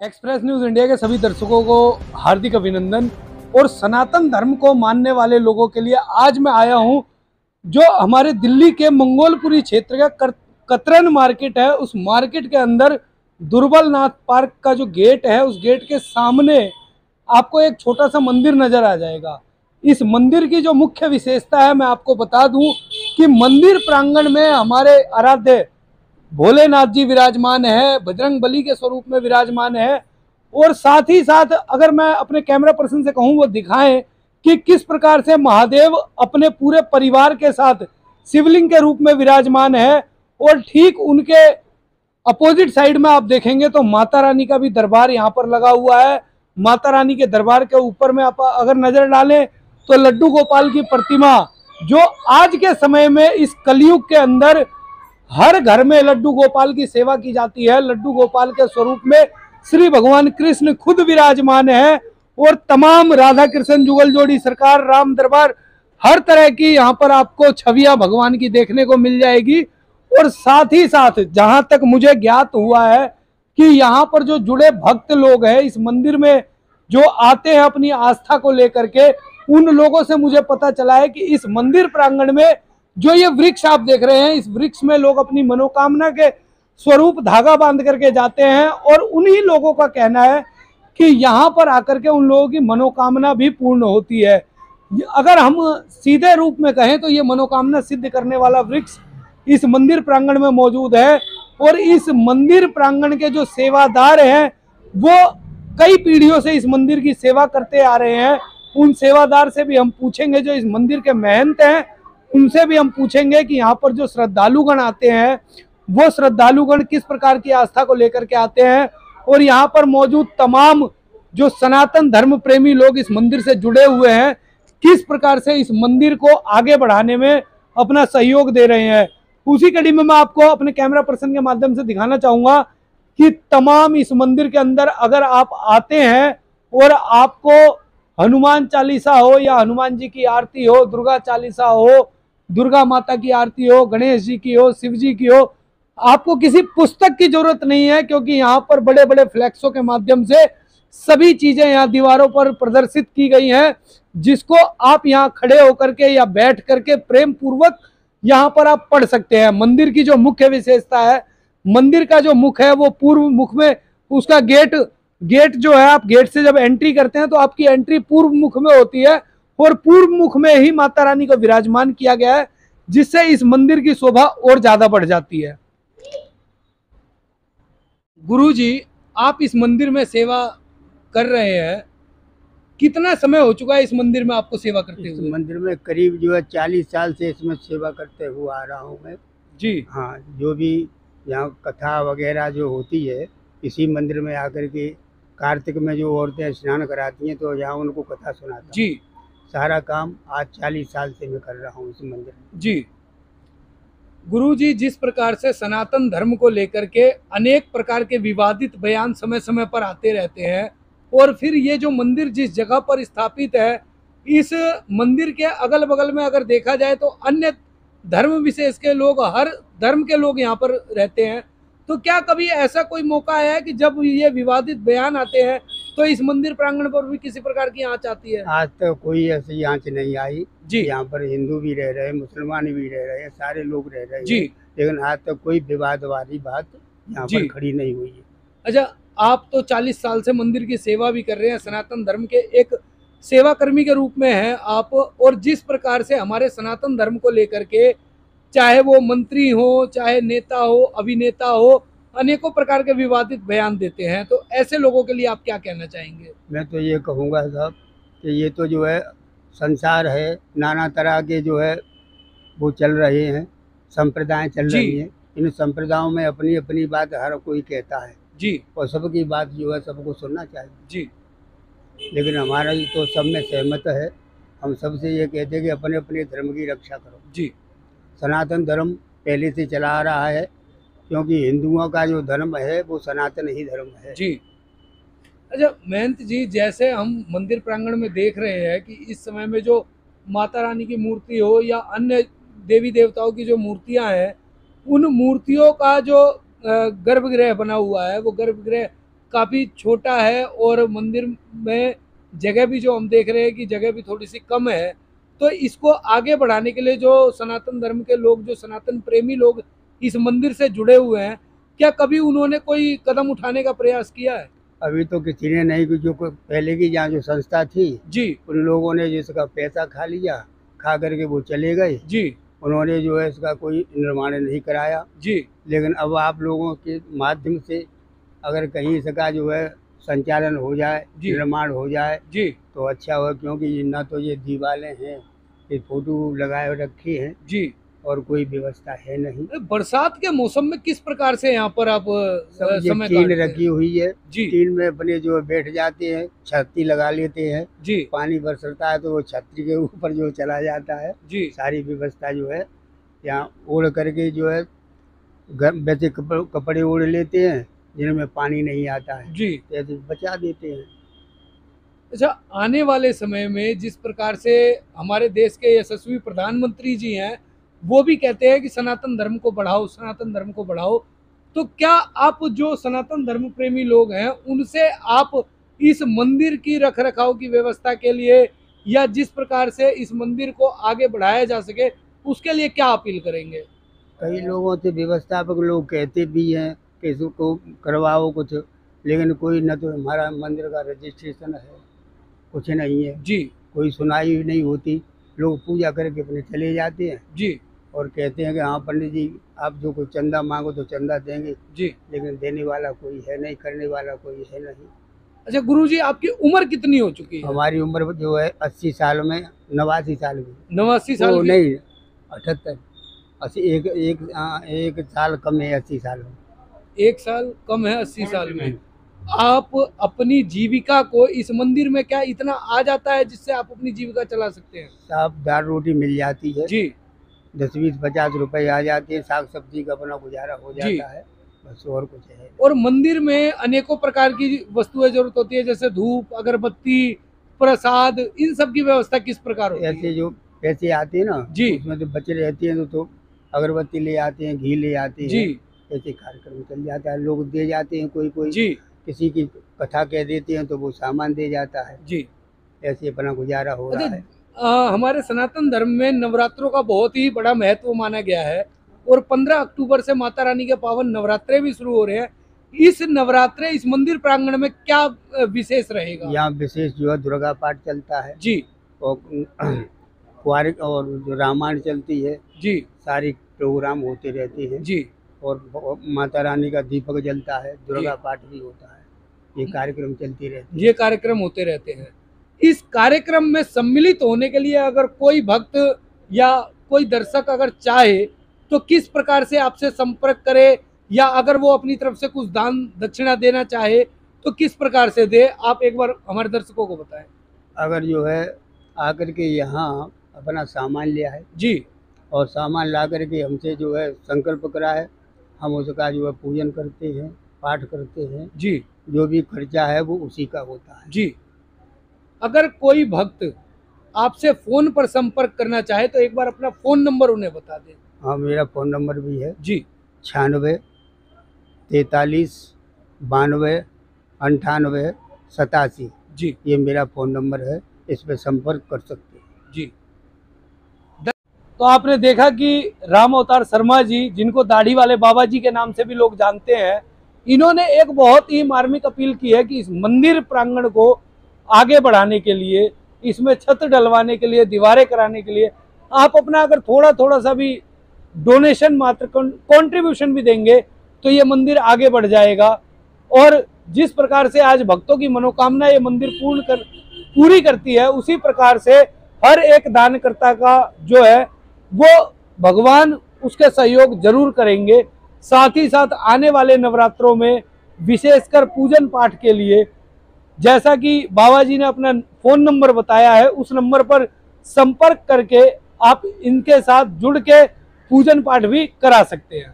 Express news India के सभी दर्शकों को हार्दिक अभिनंदन। और सनातन धर्म को मानने वाले लोगों के लिए आज मैं आया हूं, जो हमारे दिल्ली के मंगोलपुरी क्षेत्र का कतरन मार्केट है। उस मार्केट के अंदर दुर्बल नाथ पार्क का जो गेट है, उस गेट के सामने आपको एक छोटा सा मंदिर नजर आ जाएगा। इस मंदिर की जो मुख्य विशेषता है मैं आपको बता दूं कि मंदिर प्रांगण में हमारे आराध्य भोलेनाथ जी विराजमान है, बजरंग बली के स्वरूप में विराजमान है। और साथ ही साथ अगर मैं अपने कैमरा पर्सन से कहूं वो दिखाएं कि किस प्रकार से महादेव अपने पूरे परिवार के साथ शिवलिंग के रूप में विराजमान है। और ठीक उनके अपोजिट साइड में आप देखेंगे तो माता रानी का भी दरबार यहाँ पर लगा हुआ है। माता रानी के दरबार के ऊपर में आप अगर नजर डालें तो लड्डू गोपाल की प्रतिमा, जो आज के समय में इस कलयुग के अंदर हर घर में लड्डू गोपाल की सेवा की जाती है। लड्डू गोपाल के स्वरूप में श्री भगवान कृष्ण खुद विराजमान है। और तमाम राधा कृष्ण जुगल जोड़ी सरकार, राम दरबार, हर तरह की यहाँ पर आपको छवियां भगवान की देखने को मिल जाएगी। और साथ ही साथ जहां तक मुझे ज्ञात हुआ है कि यहाँ पर जो जुड़े भक्त लोग हैं, इस मंदिर में जो आते हैं अपनी आस्था को लेकर के, उन लोगों से मुझे पता चला है कि इस मंदिर प्रांगण में जो ये वृक्ष आप देख रहे हैं, इस वृक्ष में लोग अपनी मनोकामना के स्वरूप धागा बांध करके जाते हैं। और उन्हीं लोगों का कहना है कि यहाँ पर आकर के उन लोगों की मनोकामना भी पूर्ण होती है। अगर हम सीधे रूप में कहें तो ये मनोकामना सिद्ध करने वाला वृक्ष इस मंदिर प्रांगण में मौजूद है। और इस मंदिर प्रांगण के जो सेवादार हैं वो कई पीढ़ियों से इस मंदिर की सेवा करते आ रहे हैं। उन सेवादार से भी हम पूछेंगे, जो इस मंदिर के महंत हैं उनसे भी हम पूछेंगे कि यहाँ पर जो श्रद्धालुगण आते हैं वो श्रद्धालुगण किस प्रकार की आस्था को लेकर के आते हैं। और यहाँ पर मौजूद तमाम जो सनातन धर्म प्रेमी लोग इस मंदिर से जुड़े हुए हैं, किस प्रकार से इस मंदिर को आगे बढ़ाने में अपना सहयोग दे रहे हैं। उसी कड़ी में मैं आपको अपने कैमरा पर्सन के माध्यम से दिखाना चाहूंगा कि तमाम इस मंदिर के अंदर अगर आप आते हैं और आपको हनुमान चालीसा हो या हनुमान जी की आरती हो, दुर्गा चालीसा हो, दुर्गा माता की आरती हो, गणेश जी की हो, शिव जी की हो, आपको किसी पुस्तक की जरूरत नहीं है, क्योंकि यहाँ पर बड़े बड़े फ्लैक्सों के माध्यम से सभी चीजें यहाँ दीवारों पर प्रदर्शित की गई हैं, जिसको आप यहाँ खड़े होकर के या बैठ करके प्रेम पूर्वक यहाँ पर आप पढ़ सकते हैं। मंदिर की जो मुख्य विशेषता है, मंदिर का जो मुख है वो पूर्व मुख में उसका गेट जो है, आप गेट से जब एंट्री करते हैं तो आपकी एंट्री पूर्व मुख में होती है। और पूर्व मुख में ही माता रानी को विराजमान किया गया है, जिससे इस मंदिर की शोभा और ज्यादा बढ़ जाती है। गुरुजी, आप इस मंदिर में सेवा कर रहे हैं, कितना समय हो चुका है इस मंदिर में आपको सेवा करते हुए? मंदिर में करीब जो है 40 साल से इसमें सेवा करते हुए आ रहा हूँ मैं जी हाँ। जो भी यहाँ कथा वगैरह जो होती है, इसी मंदिर में आकर के कार्तिक में जो औरतें स्नान कराती हैं तो यहाँ उनको कथा सुनाता जी। सारा काम आज 40 साल से मैं कर रहा हूँ इस मंदिर में। जी गुरुजी, जिस प्रकार से सनातन धर्म को लेकर के अनेक प्रकार के विवादित बयान समय समय पर आते रहते हैं, और फिर ये जो मंदिर जिस जगह पर स्थापित है, इस मंदिर के अगल बगल में अगर देखा जाए तो अन्य धर्म विशेष के लोग, हर धर्म के लोग यहाँ पर रहते हैं। तो क्या कभी ऐसा कोई मौका आया है कि जब ये विवादित बयान आते हैं तो इस मंदिर प्रांगण पर भी किसी प्रकार की आंच आती है? आज तक कोई ऐसी आंच नहीं आई जी। यहाँ पर हिंदू भी रह रहे हैं, मुसलमान भी रह रहे हैं, सारे लोग रह रहे हैं जी। लेकिन आज तक कोई विवाद वाली बात यहाँ पर खड़ी नहीं हुई है। अच्छा, आप तो 40 साल से मंदिर की सेवा भी कर रहे हैं, सनातन धर्म के एक सेवा कर्मी के रूप में हैं आप। और जिस प्रकार से हमारे सनातन धर्म को लेकर के, चाहे वो मंत्री हो, चाहे नेता हो, अभिनेता हो, अनेकों प्रकार के विवादित बयान देते हैं, तो ऐसे लोगों के लिए आप क्या कहना चाहेंगे? मैं तो ये कहूँगा साहब कि ये तो जो है संसार है, नाना तरह के जो है वो चल रहे हैं, संप्रदाय चल रही हैं। इन संप्रदायों में अपनी अपनी बात हर कोई कहता है जी, और सबकी बात जो है सबको सुनना चाहिए जी। लेकिन हमारा तो सब में सहमत है। हम सबसे ये कहते हैं कि अपने अपने धर्म की रक्षा करो। जी। सनातन धर्म पहले से चला आ रहा है, क्योंकि हिंदुओं का जो धर्म है वो सनातन ही धर्म है। जी। अच्छा महंत जी, जैसे हम मंदिर प्रांगण में देख रहे हैं कि इस समय में जो माता रानी की मूर्ति हो या अन्य देवी देवताओं की जो मूर्तियां हैं, उन मूर्तियों का जो गर्भगृह बना हुआ है, वो गर्भगृह काफी छोटा है और मंदिर में जगह भी जो हम देख रहे हैं कि जगह भी थोड़ी सी कम है, तो इसको आगे बढ़ाने के लिए जो सनातन धर्म के लोग, जो सनातन प्रेमी लोग इस मंदिर से जुड़े हुए हैं, क्या कभी उन्होंने कोई कदम उठाने का प्रयास किया है? अभी तो किसी ने नहीं, कि जो पहले की जहाँ जो संस्था थी जी उन लोगों ने जिसका पैसा खा लिया, खा करके वो चले गए। जी उन्होंने जो है इसका कोई निर्माण नहीं कराया। जी लेकिन अब आप लोगों के माध्यम से अगर कहीं इसका जो है संचालन हो जाए, जी। निर्माण हो जाए जी तो अच्छा होगा, क्योंकि ये ना तो ये दीवारें हैं, ये फोटो लगाए रखी हैं जी। और कोई व्यवस्था है नहीं। बरसात के मौसम में किस प्रकार से यहाँ पर आप सब ये समय टीन काटते हैं? रखी हुई है, जी टीन में अपने जो बैठ जाते हैं, छतरी लगा लेते हैं, जी पानी बरसता है तो वो छतरी के ऊपर जो चला जाता है। जी सारी व्यवस्था जो है यहाँ ओढ़ करके जो है वैसे कपड़े ओढ़ लेते हैं जिनमें पानी नहीं आता है, जी। तो ऐसे बचा देते हैं। अच्छा, आने वाले समय में जिस प्रकार से हमारे देश के यशस्वी प्रधानमंत्री जी हैं, वो भी कहते हैं कि सनातन धर्म को बढ़ाओ, सनातन धर्म को बढ़ाओ, तो क्या आप जो सनातन धर्म प्रेमी लोग हैं उनसे आप इस मंदिर की रख रखाव की व्यवस्था के लिए या जिस प्रकार से इस मंदिर को आगे बढ़ाया जा सके उसके लिए क्या अपील करेंगे? कई लोगों से व्यवस्थापक लोग कहते भी हैं कि इसको करवाओ कुछ, लेकिन कोई न तो हमारा मंदिर का रजिस्ट्रेशन है, कुछ नहीं है, जी कोई सुनाई नहीं होती। लोग पूजा करके अपने चले जाते हैं जी और कहते हैं कि हाँ पंडित जी आप जो कोई चंदा मांगो तो चंदा देंगे, जी। लेकिन देने वाला कोई है नहीं, करने वाला कोई है नहीं। अच्छा गुरुजी, आपकी उम्र कितनी हो चुकी है? हमारी उम्र जो है 80 साल में, 89 साल की। 89 साल की? नहीं, 78, 80, एक साल कम है 80 साल में। 1 साल कम है 80 साल में। आप अपनी जीविका को इस मंदिर में क्या इतना आ जाता है जिससे आप अपनी जीविका चला सकते हैं? साहब दाल रोटी मिल जाती है जी 10-20-50 रुपए आ जाते हैं, साग सब्जी का अपना गुजारा हो जी। जाता है, बस और कुछ है नहीं। और मंदिर में अनेकों प्रकार की वस्तुएं जरूरत होती है, जैसे धूप, अगरबत्ती, प्रसाद, इन सब की व्यवस्था किस प्रकार होती है? ऐसे जो पैसे आते हैं ना जी। उसमें तो बचे रहते हैं तो अगरबत्ती ले आते हैं, घी ले आते जी हैं, ऐसे कार्यक्रम चल जाता है। लोग दे जाते हैं, कोई कोई जी किसी की कथा कह देते हैं तो वो सामान दे जाता है, जी। ऐसे अपना गुजारा हो रहा अच्छा, है। हमारे सनातन धर्म में नवरात्रों का बहुत ही बड़ा महत्व माना गया है और 15 अक्टूबर से माता रानी के पावन नवरात्रे भी शुरू हो रहे हैं। इस नवरात्रे इस मंदिर प्रांगण में क्या विशेष रहेगा? यहाँ विशेष जो है दुर्गा पाठ चलता है जी और कुआरिक और जो रामायण चलती है, जी सारी प्रोग्राम होते रहते हैं जी और माता रानी का दीपक जलता है, दुर्गा पाठ भी होता है, ये कार्यक्रम चलते रहते हैं। ये कार्यक्रम होते रहते हैं। इस कार्यक्रम में सम्मिलित होने के लिए अगर कोई भक्त या कोई दर्शक अगर चाहे तो किस प्रकार से आपसे संपर्क करे, या अगर वो अपनी तरफ से कुछ दान दक्षिणा देना चाहे तो किस प्रकार से दे, आप एक बार हमारे दर्शकों को बताएं। अगर जो है आकर के यहाँ अपना सामान लिया है जी और सामान ला करके हमसे जो है संकल्प करा है, हम उसका जो है पूजन करते हैं, पाठ करते हैं, जी जो भी खर्चा है वो उसी का होता है। जी। अगर कोई भक्त आपसे फोन पर संपर्क करना चाहे तो एक बार अपना फोन नंबर उन्हें बता दें। हाँ, मेरा फ़ोन नंबर भी है जी 96 43 92 98 87। जी ये मेरा फ़ोन नंबर है, इस पे संपर्क कर सकते हैं। जी। तो आपने देखा कि राम अवतार शर्मा जी, जिनको दाढ़ी वाले बाबा जी के नाम से भी लोग जानते हैं, इन्होंने एक बहुत ही मार्मिक अपील की है कि इस मंदिर प्रांगण को आगे बढ़ाने के लिए, इसमें छत डलवाने के लिए, दीवारें कराने के लिए आप अपना अगर थोड़ा थोड़ा सा भी डोनेशन मात्र कंट्रीब्यूशन भी देंगे तो ये मंदिर आगे बढ़ जाएगा। और जिस प्रकार से आज भक्तों की मनोकामना ये मंदिर पूरी करती है, उसी प्रकार से हर एक दानकर्ता का जो है वो भगवान उसके सहयोग जरूर करेंगे। साथ ही साथ आने वाले नवरात्रों में विशेषकर पूजन पाठ के लिए, जैसा कि बाबा जी ने अपना फोन नंबर बताया है, उस नंबर पर संपर्क करके आप इनके साथ जुड़ के पूजन पाठ भी करा सकते हैं।